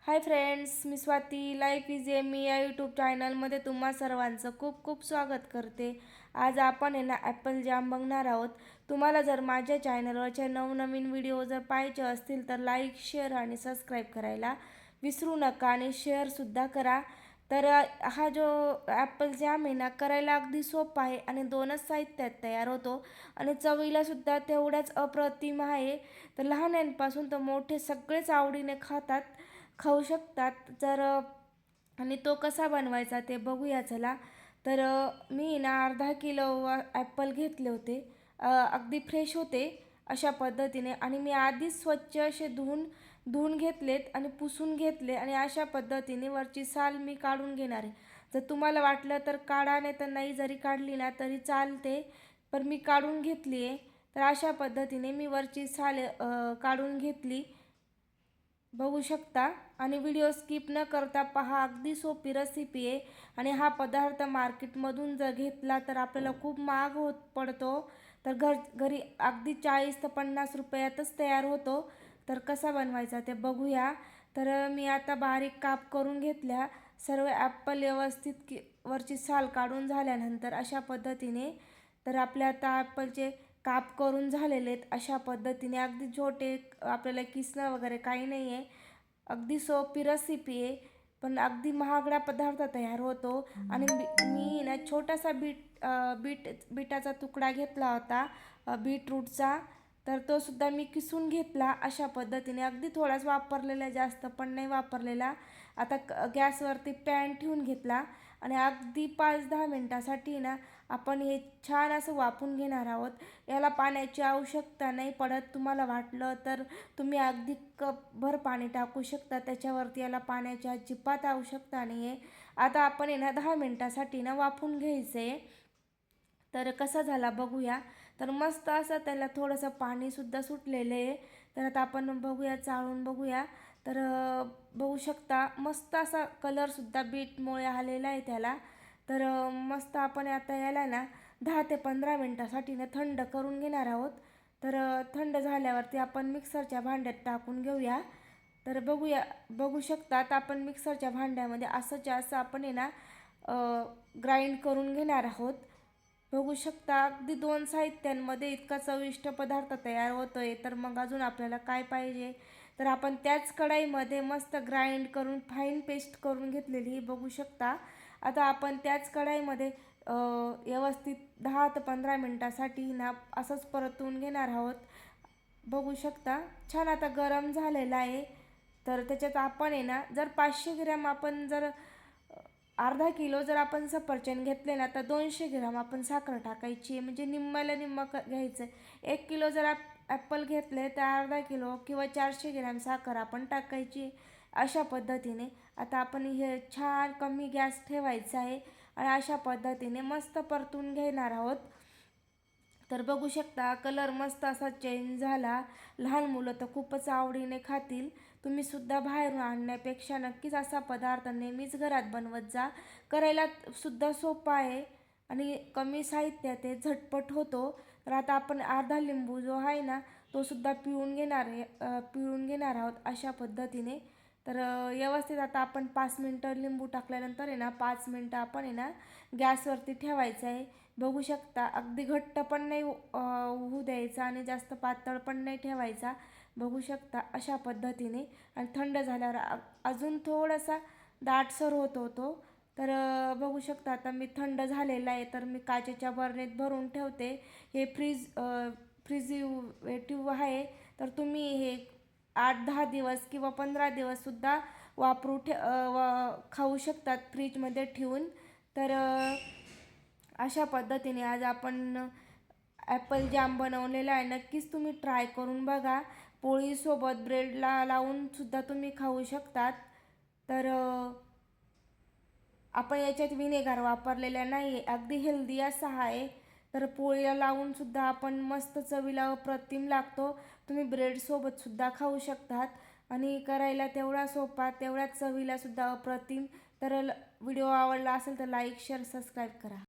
हाय friends, मी Swati. Life is Amy या YouTube चॅनलमध्ये तुम्हा सर्वांचं खूप खूप स्वागत करते. आज आपण आहे ना ॲपल जाम बघणार आहोत. तुम्हाला जर माझ्या चॅनलवरचे नवनवीन व्हिडिओ जर पाहिजे असतील तर लाईक, शेअर आणि सबस्क्राईब करायला विसरू नका आणि शेअरसुद्धा करा. तर हा जो ॲपल जाम आहे ना करायला अगदी सोपा आहे आणि दोनच साहित्यात तयार होतो आणि चवीलासुद्धा तेवढ्याच अप्रतिम आहे. तर लहानांपासून तर मोठे सगळेच आवडीने खाऊ शकतात. तर आणि तो कसा बनवायचा ते बघूया चला. तर मी ना अर्धा किलो ॲपल घेतले होते. अगदी फ्रेश होते अशा पद्धतीने आणि मी आधीच स्वच्छ असे धुवून धुवून घेतलेत आणि पुसून घेतले आणि अशा पद्धतीने वरची साल मी काढून घेणार आहे. जर तुम्हाला वाटलं तर काढा, नाही तर नाही जरी काढली ना तरी चालते, पण मी काढून घेतली आहे. तर अशा पद्धतीने मी वरची साल काढून घेतली, बघू शकता. आणि व्हिडिओ स्किप न करता पहा, अगदी सोपी रेसिपी आहे आणि हा पदार्थ मार्केटमधून जर घेतला तर आपल्याला खूप महाग पडतो. तर घरी अगदी 40 ते 50 रुपयातच तयार होतो. तर कसा बनवायचा ते बघूया. तर मी आता बारीक काप करून घेतल्या. सर्व ॲपल व्यवस्थित वरची साल काढून झाल्यानंतर अशा पद्धतीने तर आपल्या आता ॲपलचे काप करून झालेले आहेत. अशा पद्धतीने अगदी छोटे, आपल्याला किसणं वगैरे काही नाही आहे. अगदी सोपी रेसिपी आहे, पण अगदी महागडा पदार्थ तयार होतो. आणि मी ना छोटासा बीटाचा तुकडा घेतला होता, बीटरूटचा. तर तो सुद्धा मी किसून घेतला अशा पद्धतीने. अगदी थोडाच वापरलेला, जास्त पण नाही वापरलेला. आता गॅसवरती पॅन ठेवून घेतला आणि अगदी 5-10 मिनटासाठी ना आपण हे छान असं वाफवून घेणार आहोत. याला पाण्याची आवश्यकता नाही पडत. तुम्हाला वाटलं तर तुम्ही अगदी कपभर पाणी टाकू शकता त्याच्यावरती. याला पाण्याची अजिबात आवश्यकता नाही आहे. आता आपण आहे ना 10 मिनटासाठी ना वाफवून घ्यायचं आहे. तर कसा झाला बघूया. तर मस्त असं त्याला थोडंसं पाणीसुद्धा सुटलेलं आहे. तर आता आपण बघूया, चाळून बघूया. तर बघू शकता मस्त असा कलरसुद्धा बीटमुळे आलेला आहे त्याला. तर मस्त आपण आता याला ना 10 ते 15 मिनटासाठी ना थंड करून घेणार आहोत. तर थंड झाल्यावरती आपण मिक्सरच्या भांड्यात टाकून घेऊया. तर बघू शकतात आपण मिक्सरच्या भांड्यामध्ये असं आपण आहे ना ग्राइंड करून घेणार आहोत. बघू शकता अगदी 2 साहित्यांमध्ये इतका चविष्ट पदार्थ तयार होतो आहे. तर मग अजून आपल्याला काय पाहिजे. तर आपण त्याच कढईमध्ये मस्त ग्राइंड करून फाईन पेस्ट करून घेतलेली ही बघू शकता. आता आपण त्याच कढईमध्ये व्यवस्थित 10 ते 15 मिनटासाठी ना असंच परतून घेणार आहोत. बघू शकता छान आता गरम झालेला आहे. तर त्याच्यात आपण आहे ना जर 500 ग्रॅम आपण जर अर्धा किलो जर आपण सफरचंद घेतले ना तर 200 ग्राम आपण साखर टाकायची आहे, म्हणजे निम्म्याला निम्म घ्यायचं आहे. 1 किलो जर ॲपल घेतले तर अर्धा किलो किंवा 400 ग्रॅम साखर आपण टाकायची. अशा पद्धतीने आता आपण हे छान कमी गॅस ठेवायचा आहे आणि अशा पद्धतीने मस्त परतून घेणार आहोत. तर बघू शकता कलर मस्त असा चेंज झाला. लहान मुलं तर खूपच आवडीने खातील. तुम्हीसुद्धा बाहेरून आणण्यापेक्षा नक्कीच असा पदार्थ नेहमीच घरात बनवत जा. करायला सुद्धा सोपा आहे आणि कमी साहित्यात आहे, झटपट होतो. तर आता आपण अर्धा लिंबू जो आहे ना तो सुद्धा पिळून घेणार आहोत अशा पद्धतीने. तर व्यवस्थित आता आपण 5 मिनटं लिंबू टाकल्यानंतर आहे ना 5 मिनटं आपण आहे ना गॅसवरती ठेवायचं आहे. बघू शकता अगदी घट्ट पण नाही होऊ द्यायचा आणि जास्त पातळ पण नाही ठेवायचा. बघू शकता अशा पद्धतीने. आणि थंड झाल्यावर अजून थोडासा दाटसर होतो. तर बघू शकता आता मी थंड झालेला आहे. तर मी काचेच्या बरणीत भरून ठेवते. हे प्रिझर्वेटिव्ह आहे. तर तुम्ही हे 8-10 दिवस किंवा 15 दिवससुद्धा खाऊ शकतात फ्रीजमध्ये ठेवून. तर अशा पद्धतीने आज आपण ॲपल जाम बनवलेला आहे. नक्कीच तुम्ही ट्राय करून बघा. पोळीसोबत ब्रेडला लावून सुद्धा तुम्ही खाऊ शकतात. तर आपण याच्यात विनेगर वापरलेला नाही आहे, अगदी हेल्दी असा आहे. तर पोळीला लावून सुद्धा आपण मस्त चवीला अप्रतिम लागतो. तुम्ही ब्रेडसोबतसुद्धा खाऊ शकतात आणि करायला तेवढा सोपा, तेवढ्याच चवीलासुद्धा अप्रतिम. तर व्हिडिओ आवडला असेल तर लाईक, शेअर, सबस्क्राईब करा.